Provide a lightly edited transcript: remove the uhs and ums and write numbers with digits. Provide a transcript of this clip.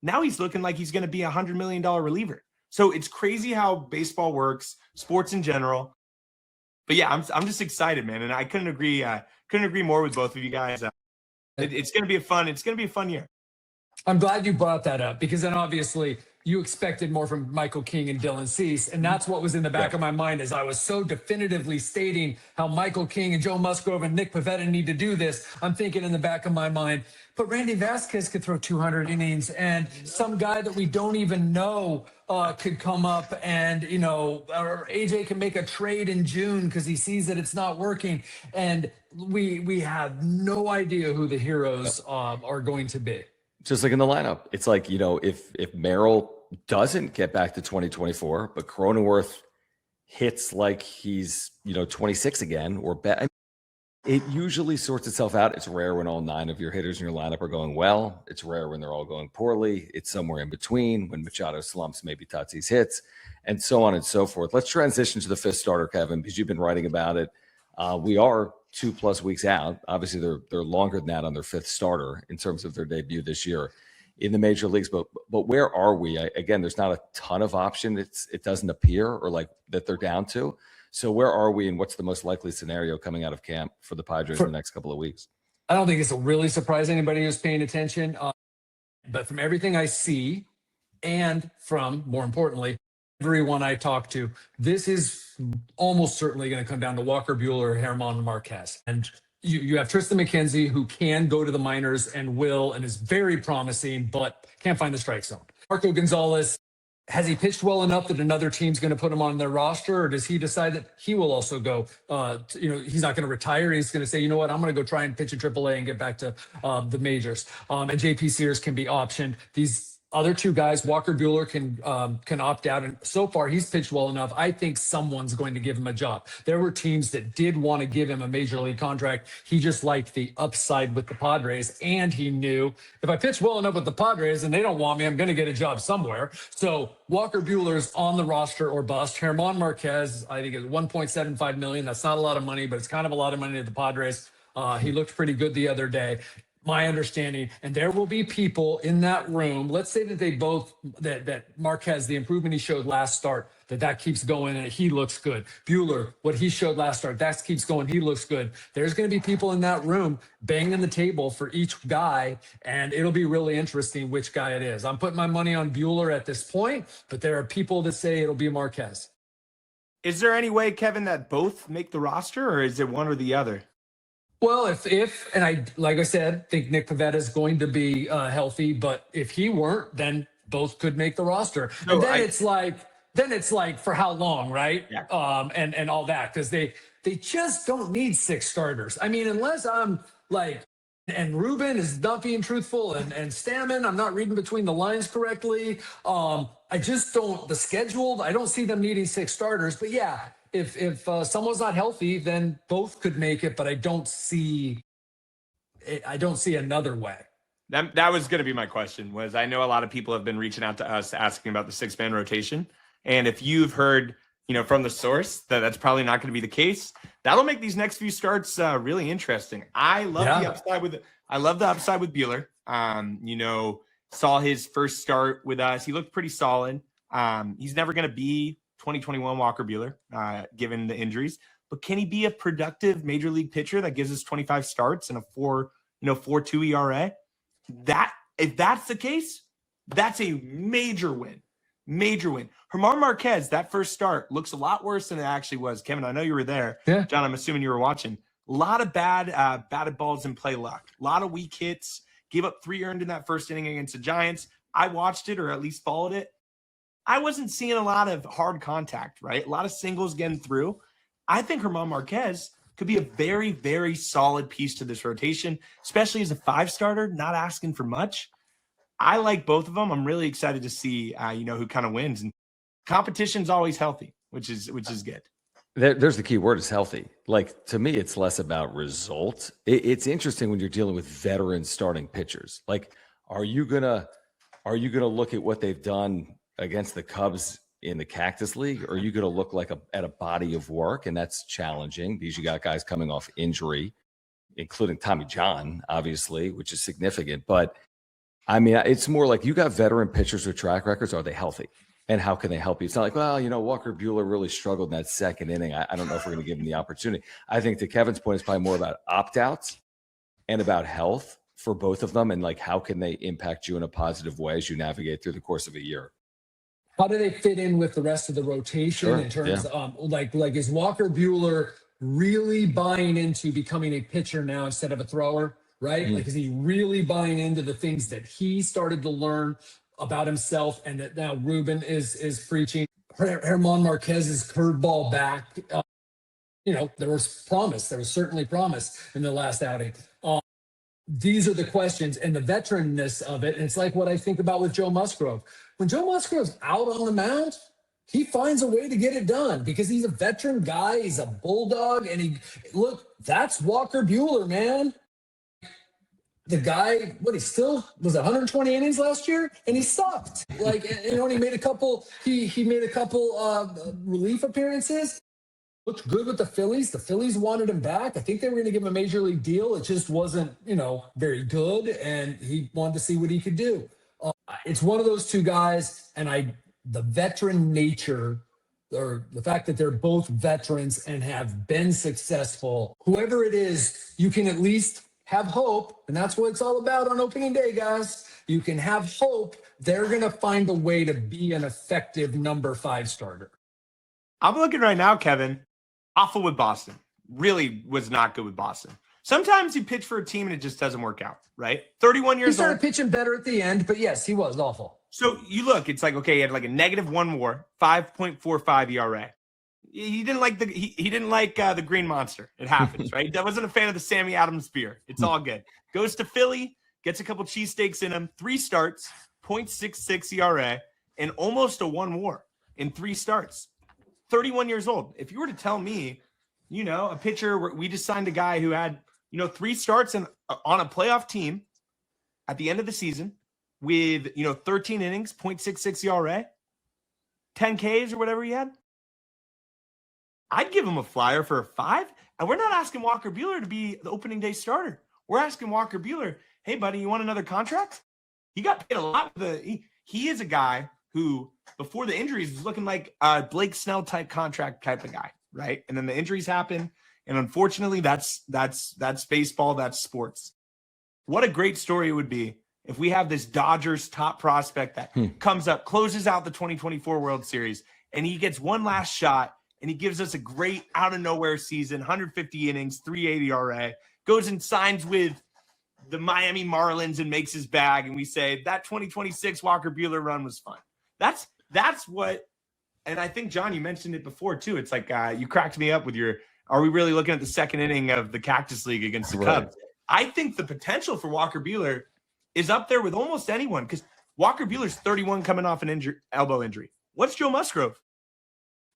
Now he's looking like he's going to be $100 million reliever. So it's crazy how baseball works, sports in general. But yeah, I'm just excited, man, and I couldn't agree more with both of you guys. It's going to be a fun year. I'm glad you brought that up, because then obviously you expected more from Michael King and Dylan Cease, and that's what was in the back of my mind as I was so definitively stating how Michael King and Joe Musgrove and Nick Pivetta need to do this. I'm thinking in the back of my mind, but Randy Vasquez could throw 200 innings, and some guy that we don't even know could come up, and or AJ can make a trade in June because he sees that it's not working, and we have no idea who the heroes are going to be. Just like in the lineup, it's like, if Merrill doesn't get back to 2024, but Cronenworth hits like he's, 26 again or better, it usually sorts itself out. It's rare when all 9 of your hitters in your lineup are going well. It's rare when they're all going poorly. It's somewhere in between. When Machado slumps, maybe Tatis hits, and so on and so forth. Let's transition to the 5th starter, Kevin, because you've been writing about it. We are 2+ weeks out. Obviously, they're longer than that on their 5th starter in terms of their debut this year in the major leagues. But where are we? Again, there's not a ton of option. It doesn't appear, or like that they're down to. So where are we, and what's the most likely scenario coming out of camp for the Padres in the next couple of weeks? I don't think it's really surprise anybody who's paying attention. But from everything I see, and from, more importantly, everyone I talk to, this is almost certainly going to come down to Walker Buehler or German Marquez. And you have Tristan McKenzie, who can go to the minors and will, and is very promising, but can't find the strike zone. Marco Gonzalez, has he pitched well enough that another team's going to put him on their roster, or does he decide that he will also go, he's not going to retire. He's going to say, you know what, I'm going to go try and pitch in AAA and get back to the majors. And JP Sears can be optioned. These other 2 guys, Walker Buehler can opt out, and so far he's pitched well enough. I think someone's going to give him a job. There were teams that did want to give him a major league contract. He just liked the upside with the Padres, and he knew if I pitch well enough with the Padres and they don't want me, I'm going to get a job somewhere. So Walker Buehler's on the roster or bust. German Marquez, I think, is $1.75 million. That's not a lot of money, but it's kind of a lot of money to the Padres. He looked pretty good the other day. My understanding, and there will be people in that room. Let's say that they both, that Marquez, the improvement he showed last start, that keeps going and he looks good. Buehler, what he showed last start, that keeps going, he looks good. There's going to be people in that room banging the table for each guy, and it'll be really interesting which guy it is. I'm putting my money on Buehler at this point, but there are people that say it'll be Marquez. Is there any way, Kevin, that both make the roster, or is it one or the other? Well, if and I, like I said, think Nick Pivetta is going to be healthy, but if he weren't, then both could make the roster. No, and then it's like for how long, right? Yeah. And all that, because they just don't need 6 starters. I mean, unless I'm like, and Ruben is not being truthful, and Stammen, I'm not reading between the lines correctly. I just don't, the schedule, I don't see them needing 6 starters, but yeah. If someone's not healthy, then both could make it, but I don't see another way. That was going to be my question. Was I know a lot of people have been reaching out to us asking about the 6-man rotation, and if you've heard, from the source that's probably not going to be the case, that'll make these next few starts really interesting. I love the upside with Buehler. Saw his first start with us. He looked pretty solid. He's never going to be 2021 Walker Buehler, given the injuries. But can he be a productive major league pitcher that gives us 25 starts and a 4.2 ERA? If that's the case, that's a major win. Major win. German Marquez, that first start looks a lot worse than it actually was. Kevin, I know you were there. Yeah. John, I'm assuming you were watching. A lot of batted balls in play luck. A lot of weak hits. Gave up 3 earned in that first inning against the Giants. I watched it, or at least followed it. I wasn't seeing a lot of hard contact, right? A lot of singles getting through. I think German Marquez could be a very, very solid piece to this rotation, especially as a 5-starter, not asking for much. I like both of them. I'm really excited to see, who kind of wins. And competition's always healthy, which is good. There's the key word, is healthy. Like, to me, it's less about result. It's interesting when you're dealing with veteran starting pitchers. Like, are you gonna look at what they've done against the Cubs in the Cactus League, or are you going to look like at a body of work? And that's challenging because you got guys coming off injury, including Tommy John, obviously, which is significant. But I mean, it's more like you got veteran pitchers with track records. Are they healthy? And how can they help you? It's not like, well, Walker Buehler really struggled in that second inning. I don't know if we're going to give him the opportunity. I think to Kevin's point, it's probably more about opt-outs and about health for both of them. And like, how can they impact you in a positive way as you navigate through the course of a year? How do they fit in with the rest of the rotation in terms of like is Walker Buehler really buying into becoming a pitcher now instead of a thrower, right? Like, is he really buying into the things that he started to learn about himself and that now Ruben is preaching? Herman Marquez's curveball back, there was promise. There was certainly promise in the last outing. These are the questions and the veteranness of it. And it's like what I think about with Joe Musgrove. When Joe Musgrove's out on the mound, he finds a way to get it done because he's a veteran guy. He's a bulldog. And that's Walker Buehler, man. The guy, he still was 120 innings last year, and he sucked. He made a couple. He made a couple relief appearances. Looked good with the Phillies. The Phillies wanted him back. I think they were going to give him a major league deal. It just wasn't, very good, and he wanted to see what he could do. It's one of those two guys, and the veteran nature, or the fact that they're both veterans and have been successful. Whoever it is, you can at least have hope, and that's what it's all about on opening day, guys. You can have hope they're going to find a way to be an effective number 5 starter. I'm looking right now, Kevin. Awful with Boston. Really was not good with Boston. Sometimes you pitch for a team and it just doesn't work out, right? 31 years old. He started pitching better at the end, but yes, he was awful. So you look, it's like, okay, he had like a -1 WAR, 5.45 ERA. He didn't like the Green Monster. It happens, right? That wasn't a fan of the Sammy Adams beer. It's all good. Goes to Philly, gets a couple cheesesteaks in him, 3 starts, 0.66 ERA, and almost a 1 WAR in 3 starts. 31 years old. If you were to tell me, a pitcher, we just signed a guy who had, 3 starts on a playoff team at the end of the season with, 13 innings, 0.66 ERA, 10 Ks or whatever he had. I'd give him a flyer for a 5. And we're not asking Walker Buehler to be the opening day starter. We're asking Walker Buehler, hey, buddy, you want another contract? He got paid a lot. He is a guy who, before the injuries, was looking like a Blake Snell type contract type of guy, right? And then the injuries happen. And unfortunately, that's baseball, that's sports. What a great story it would be if we have this Dodgers top prospect that comes up, closes out the 2024 World Series, and he gets one last shot, and he gives us a great out-of-nowhere season, 150 innings, 3.80 ERA, goes and signs with the Miami Marlins and makes his bag, and we say that 2026 Walker Buehler run was fun. That's what, and I think, John, you mentioned it before, too. It's like you cracked me up with are we really looking at the second inning of the Cactus League against the Cubs? I think the potential for Walker Buehler is up there with almost anyone because Walker Buehler's 31 coming off an elbow injury. What's Joe Musgrove?